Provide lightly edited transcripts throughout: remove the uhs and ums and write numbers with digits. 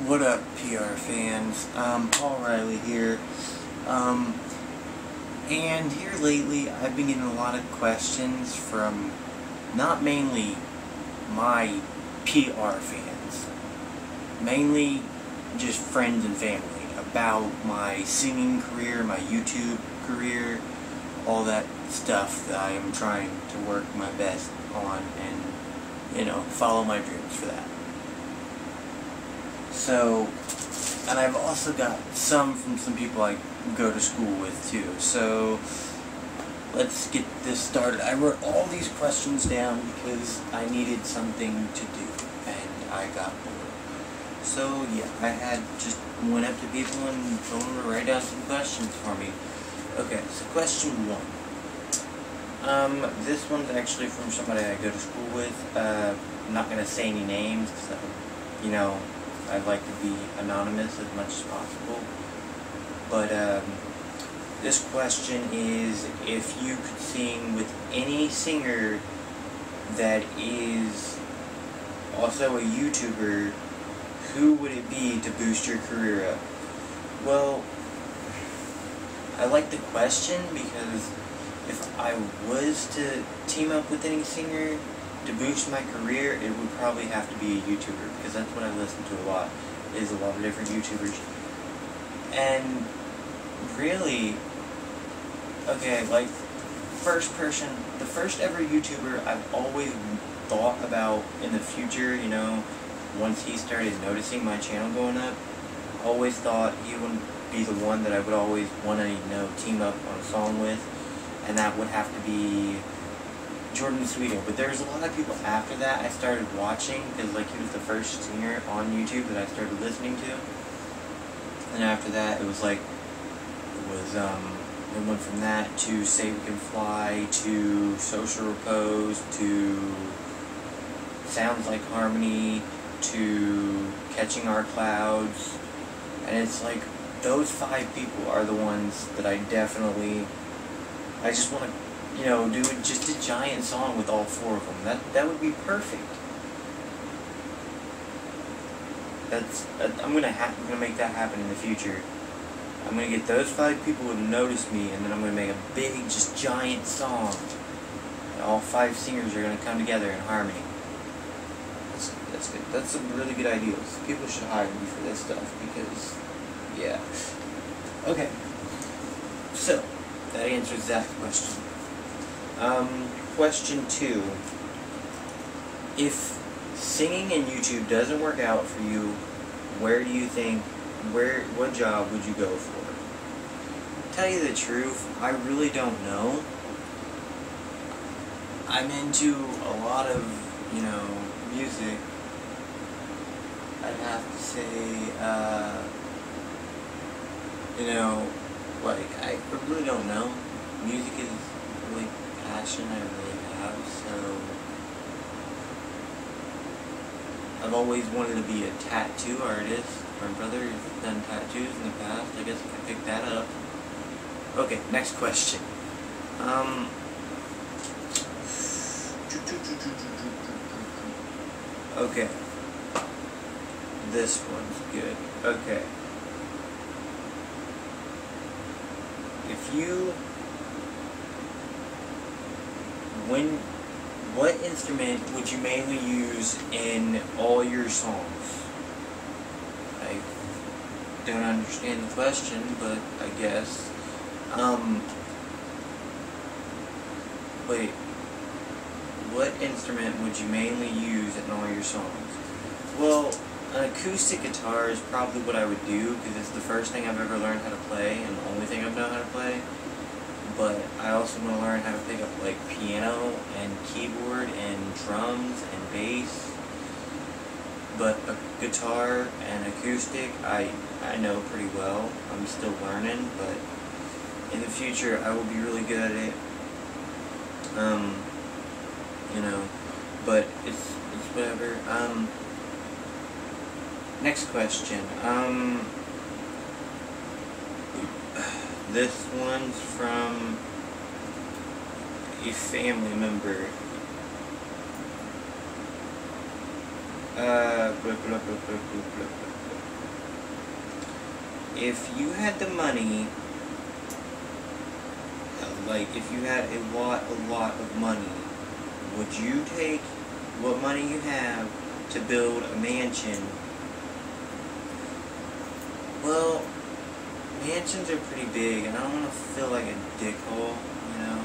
What up, PR fans? Paul Riley here. And here lately, I've been getting a lot of questions from not mainly my PR fans, mainly just friends and family, about my singing career, my YouTube career, all that stuff that I am trying to work my best on and, follow my dreams for that. So, and I've also got some from some people I go to school with too. So, let's get this started. I wrote all these questions down because I needed something to do, and I got bored. So, yeah, I just went up to people and told them to write down some questions for me. Okay, so question 1. This one's actually from somebody I go to school with. I'm not going to say any names because, I'd like to be anonymous as much as possible. But this question is, if you could sing with any singer that is also a YouTuber, who would it be to boost your career up? Well, I like the question because if I was to team up with any singer to boost my career, it would probably have to be a YouTuber, because that's what I listen to a lot, is a lot of different YouTubers. And really, okay, like, the first ever YouTuber I've always thought about in the future, once he started noticing my channel going up, I always thought he would be the one that I would always want to, team up on a song with, and that would have to be Jordan Sweeto. But there's a lot of people after that I started watching, because he was the first singer on YouTube that I started listening to. And after that, it went from that to Say We Can Fly, to Social Repose, to Sounds Like Harmony, to Catching Our Clouds. And it's like, those 5 people are the ones that I just want to, do just a giant song with all 4 of them. That would be perfect. I'm gonna make that happen in the future. I'm gonna get those 5 people to notice me, and then I'm gonna make a big, just giant song. And all 5 singers are gonna come together in harmony. That's good. That's some really good ideas. People should hire me for this stuff because, yeah. Okay. So that answers that question. Question 2. If singing and YouTube doesn't work out for you, what job would you go for? To tell you the truth, I really don't know. I'm into a lot of, music. I'd have to say, I really don't know. Music is really passion I really have, so I've always wanted to be a tattoo artist. My brother has done tattoos in the past. I guess I can pick that up. Okay, next question. Okay. This one's good. Okay. What instrument would you mainly use in all your songs? I don't understand the question, but I guess. Wait. What instrument would you mainly use in all your songs? Well, an acoustic guitar is probably what I would do, because it's the first thing I've ever learned how to play, and the only thing I've known how to play. But I also want to learn how to pick up piano and keyboard and drums and bass. But a guitar and acoustic, I know pretty well. I'm still learning, but in the future I will be really good at it. But it's whatever. Next question. This one's from a family member. if you had the money, like if you had a lot of money, would you take what money you have to build a mansion? Well, mansions are pretty big, and I don't want to feel like a dickhole, you know,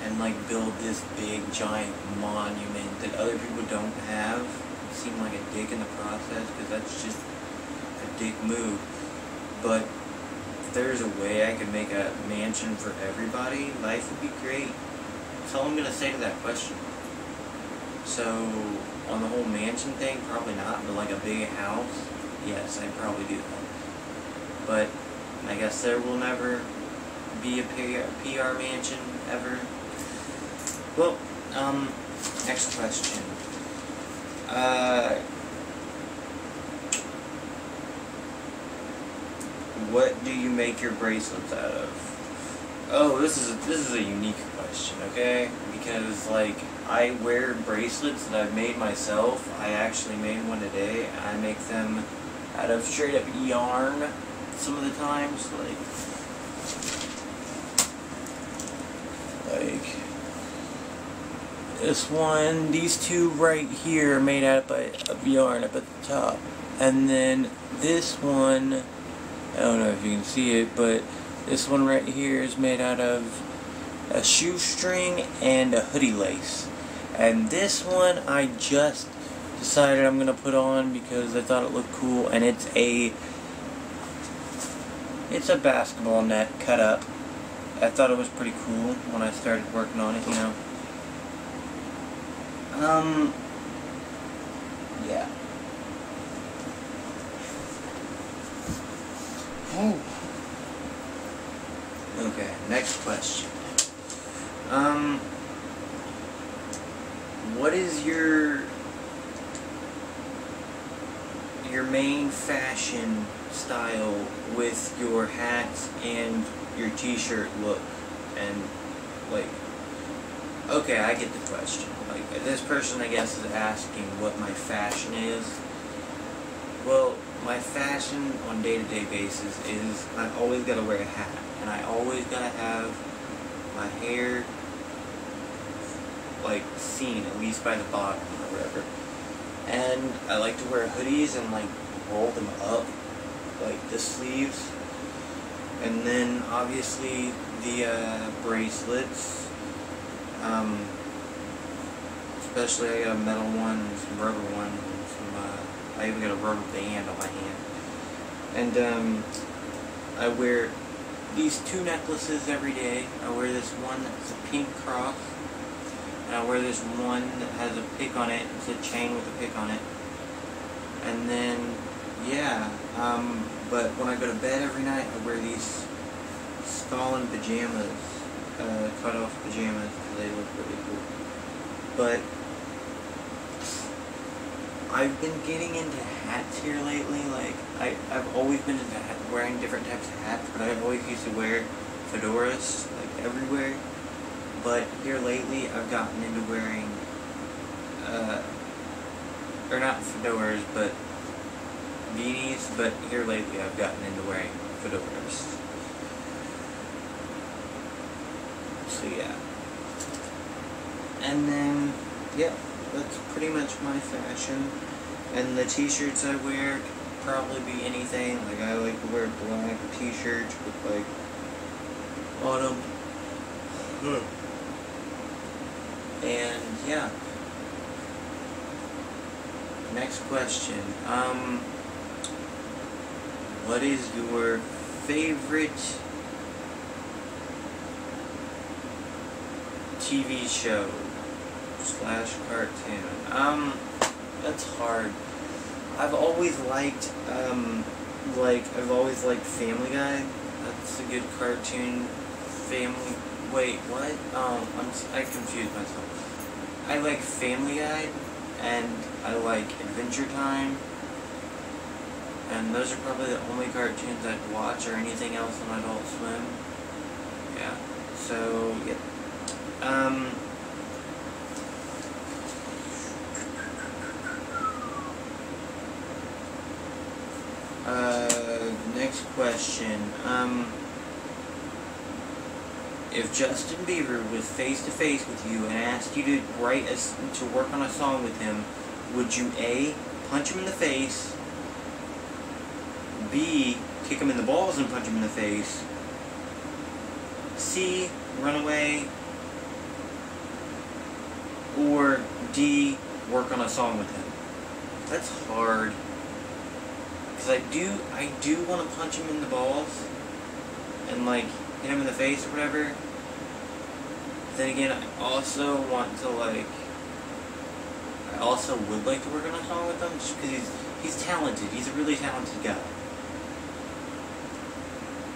and like build this big giant monument that other people don't have. Seem like a dick in the process, because that's just a dick move. But if there's a way I could make a mansion for everybody, life would be great. That's all I'm gonna say to that question. So on the whole mansion thing, probably not, but like a big house, yes, I'd probably do that. But I guess there will never be a PR mansion ever. Well, next question. What do you make your bracelets out of? Oh, this is a unique question, okay? Because like I wear bracelets that I've made myself. I actually made one today. I make them out of straight up yarn some of the times, like this one, these two right here are made out of yarn up at the top, and then this one, I don't know if you can see it, but this one right here is made out of a shoestring and a hoodie lace, and this one I just decided I'm gonna put on because I thought it looked cool, and it's a basketball net cut up. I thought it was pretty cool when I started working on it, you know. Yeah. Oh. Okay, next question. What is your main fashion style with your hats and your t-shirt look? And like, okay, I get the question. Like, this person, I guess, is asking what my fashion is. Well, my fashion on day-to-day basis is I always gotta wear a hat, and I always gotta have my hair like seen, at least by the bottom or whatever. And I like to wear hoodies and like roll them up, like the sleeves. And then obviously the bracelets. Especially I got a metal one and some rubber one, and some, I even got a rubber band on my hand. And I wear these two necklaces every day. I wear this one that's a pink cross, and I wear this one that has a pick on it. It's a chain with a pick on it. And then, yeah, but when I go to bed every night, I wear these Stalin pajamas, cut-off pajamas, because they look really cool. But I've been getting into hats here lately. Like, I've always been into wearing different types of hats, but I've always used to wear fedoras, like, everywhere. But here lately, I've gotten into wearing, or not fedoras, but beanies, but here lately I've gotten into wearing fedoras. So yeah. And then, yeah, that's pretty much my fashion. And the t-shirts I wear could probably be anything. Like, I like to wear black t-shirts with, like, autumn. And, yeah. Next question. What is your favorite TV show / cartoon? That's hard. I've always liked, I've always liked Family Guy. That's a good cartoon. Wait, what? I confused myself. I like Family Guy, and I like Adventure Time, and those are probably the only cartoons I'd watch, or anything else on Adult Swim. Yeah, so, yeah. next question. If Justin Bieber was face to face with you and asked you to to work on a song with him, would you A, punch him in the face, B, kick him in the balls and punch him in the face, C, run away, or D, work on a song with him? That's hard. Because I do want to punch him in the balls and like hit him in the face or whatever. But then again, I also want to like, I also would like to work on a song with him just because he's talented. He's a really talented guy.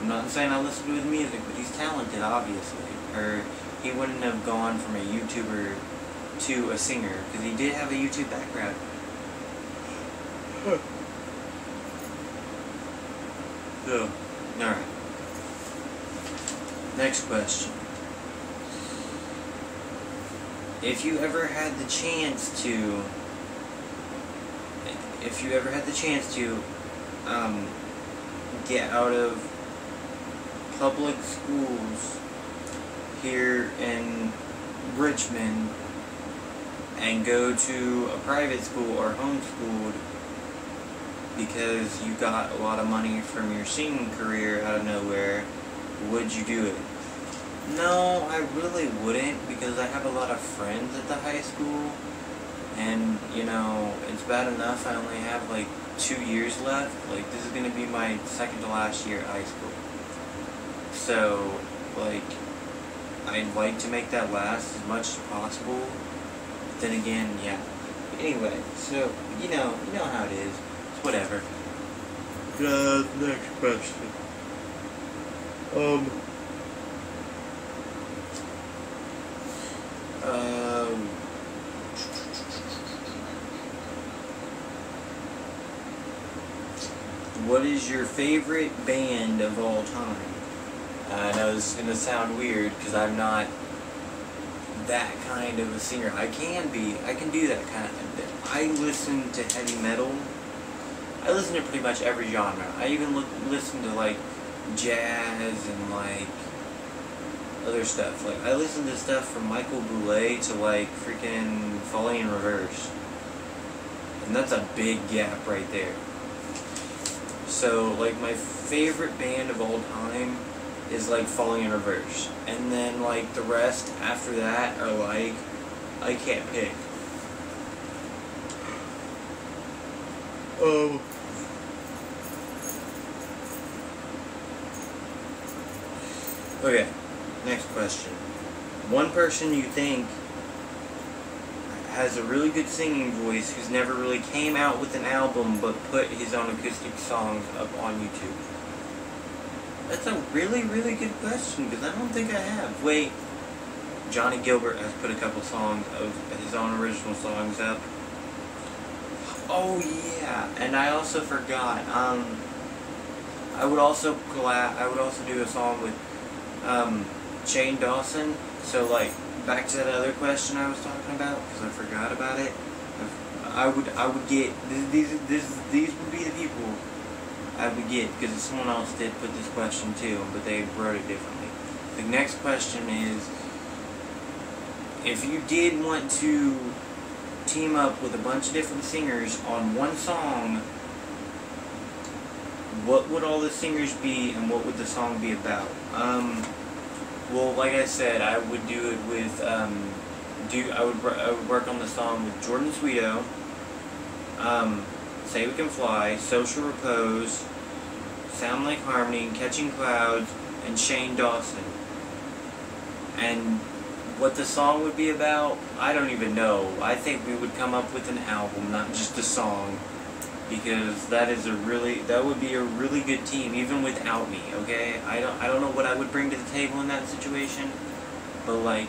I'm not saying I listen to his music, but he's talented, obviously. Or he wouldn't have gone from a YouTuber to a singer, because he did have a YouTube background. So, alright. Next question. If you ever had the chance to get out of public schools here in Richmond and go to a private school or homeschooled because you got a lot of money from your singing career out of nowhere, would you do it? No, I really wouldn't, because I have a lot of friends at the high school, and, you know, it's bad enough I only have, like, 2 years left. Like, this is going to be my second to last year at high school. So, like, I'd like to make that last as much as possible. But then again, yeah. Anyway, so, you know how it is. It's whatever. Next question. What is your favorite band of all time? I know this is going to sound weird because I'm not that kind of a singer. I can do that kind of thing. I listen to heavy metal. I listen to pretty much every genre. I even listen to like jazz and like other stuff. Like I listen to stuff from Michael Bublé to like freaking Falling in Reverse. And that's a big gap right there. So like my favorite band of all time is like Falling in Reverse. And then like the rest after that are like, I can't pick. Okay, next question. One person you think has a really good singing voice who's never really came out with an album but put his own acoustic songs up on YouTube. That's a really, really good question because I don't think I have. Wait, Johnny Gilbert has put a couple songs of his own original songs up. Oh yeah, and I also forgot. I would also do a song with Shane Dawson. So like back to that other question I was talking about because I forgot about it. I would get these would be the people I would get because someone else did put this question too, but they wrote it differently. The next question is, if you did want to team up with a bunch of different singers on one song, what would all the singers be and what would the song be about? Well, like I said, I would do it with, I would work on the song with Jordan Sweeto, Say We Can Fly, Social Repose, Sound Like Harmony, Catching Clouds, and Shane Dawson. And what the song would be about, I don't even know. I think we would come up with an album, not just a song. Because that would be a really good team, even without me, okay? I don't know what I would bring to the table in that situation, but like,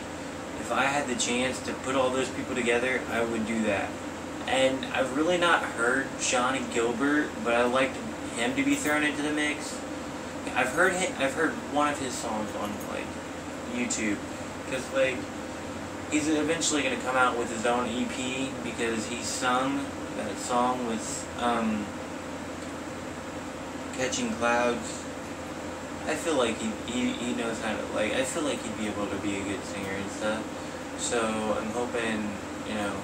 if I had the chance to put all those people together, I would do that. And I've really not heard Johnny Gilbert, but I like him to be thrown into the mix. I've heard one of his songs on like YouTube, because like, he's eventually going to come out with his own EP, because he sung that song with Catching Clouds. I feel like he knows how to, like, I feel like he'd be able to be a good singer and stuff. So I'm hoping, you know,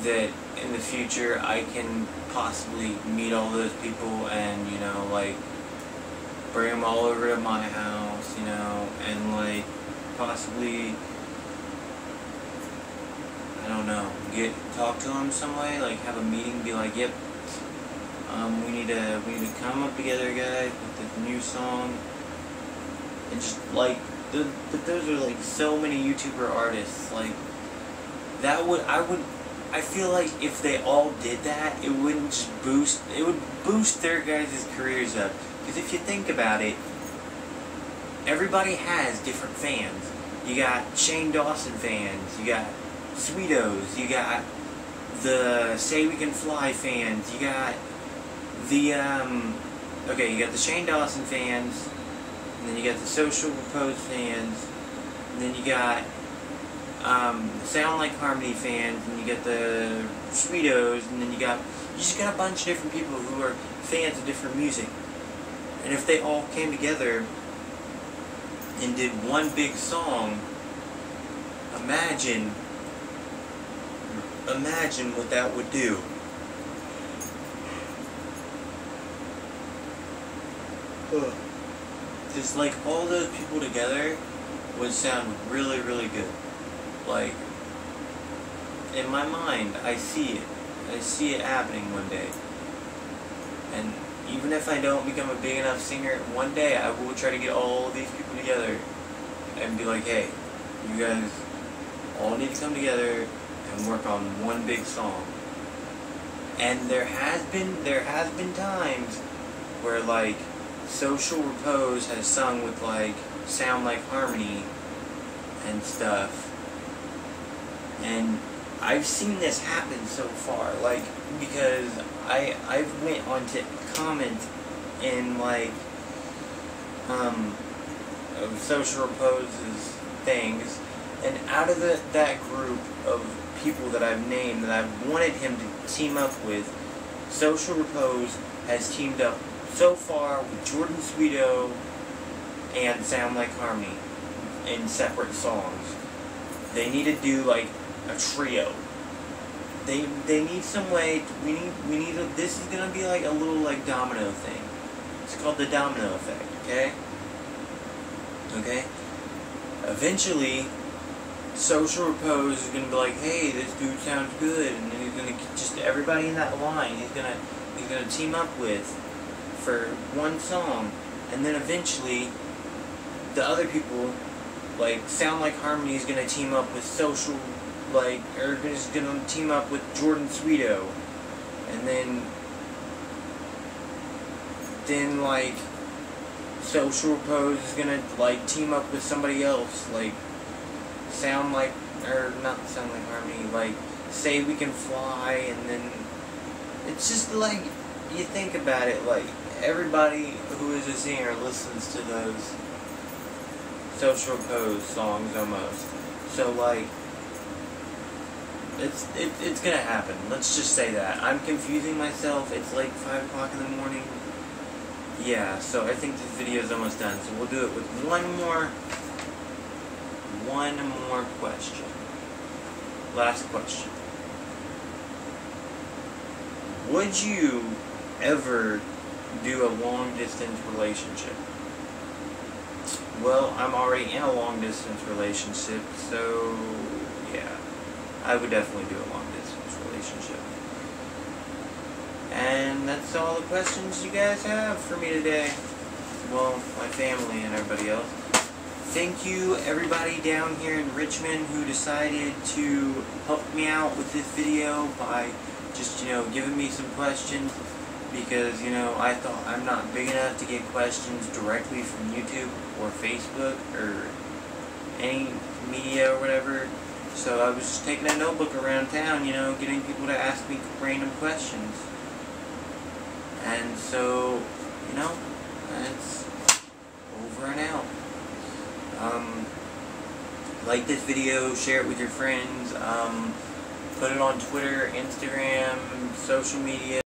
that in the future I can possibly meet all those people and, you know, like, bring them all over to my house, you know, and, like, possibly, I don't know, talk to them some way, like, have a meeting, be like, yep, we need to come up together, guys, with this new song, and just, like, those are, like, so many YouTuber artists, like, I feel like if they all did that, it would boost their guys' careers up. Because if you think about it, everybody has different fans. You got Shane Dawson fans, you got Sweetos, you got the Say We Can Fly fans, you got the, okay, you got the Shane Dawson fans, and then you got the Social Repose fans, and then you got Sound Like Harmony fans, and you get the Sweetos, and then you just got a bunch of different people who are fans of different music. And if they all came together and did one big song, imagine what that would do. Just like all those people together would sound really, really good. Like, in my mind, I see it happening one day. And even if I don't become a big enough singer, one day I will try to get all these people together and be like, hey, you guys all need to come together and work on one big song. And there has been times where, like, Social Repose has sung with, like, Sound Like Harmony and stuff. And I've seen this happen so far, like, because I went on to comment in, like, of Social Repose's things, and out of that group of people that I've named that I've wanted him to team up with, Social Repose has teamed up so far with Jordan Sweeto and Sound Like Harmony in separate songs. They need to do, like, a trio. They need some way. This is gonna be like a little, like, domino thing. It's called the domino effect. Okay. Okay. Eventually, Social Repose is gonna be like, hey, this dude sounds good, and then he's gonna just everybody in that line. He's gonna team up with for one song, and then eventually, the other people, like Sound Like Harmony, is gonna team up with Social. Like, or is gonna team up with Jordan Sweeto, and then like Social Repose is gonna, like, team up with somebody else, like Sound Like, or not Sound Like Harmony, like Say We Can Fly, and then it's just like, you think about it, like, everybody who is a singer listens to those Social Repose songs almost, so, like, it's gonna happen. Let's just say that. I'm confusing myself. It's like 5 o'clock in the morning. Yeah, so I think this video is almost done. So we'll do it with one more question. Last question. Would you ever do a long distance relationship? Well, I'm already in a long distance relationship, so yeah. I would definitely do a long-distance relationship. And that's all the questions you guys have for me today. Well, my family and everybody else. Thank you, everybody down here in Richmond who decided to help me out with this video by just, you know, giving me some questions. Because, you know, I thought I'm not big enough to get questions directly from YouTube or Facebook or any media or whatever. So I was just taking a notebook around town, you know, getting people to ask me random questions. And so, you know, that's over and out. Like this video, share it with your friends, put it on Twitter, Instagram, social media.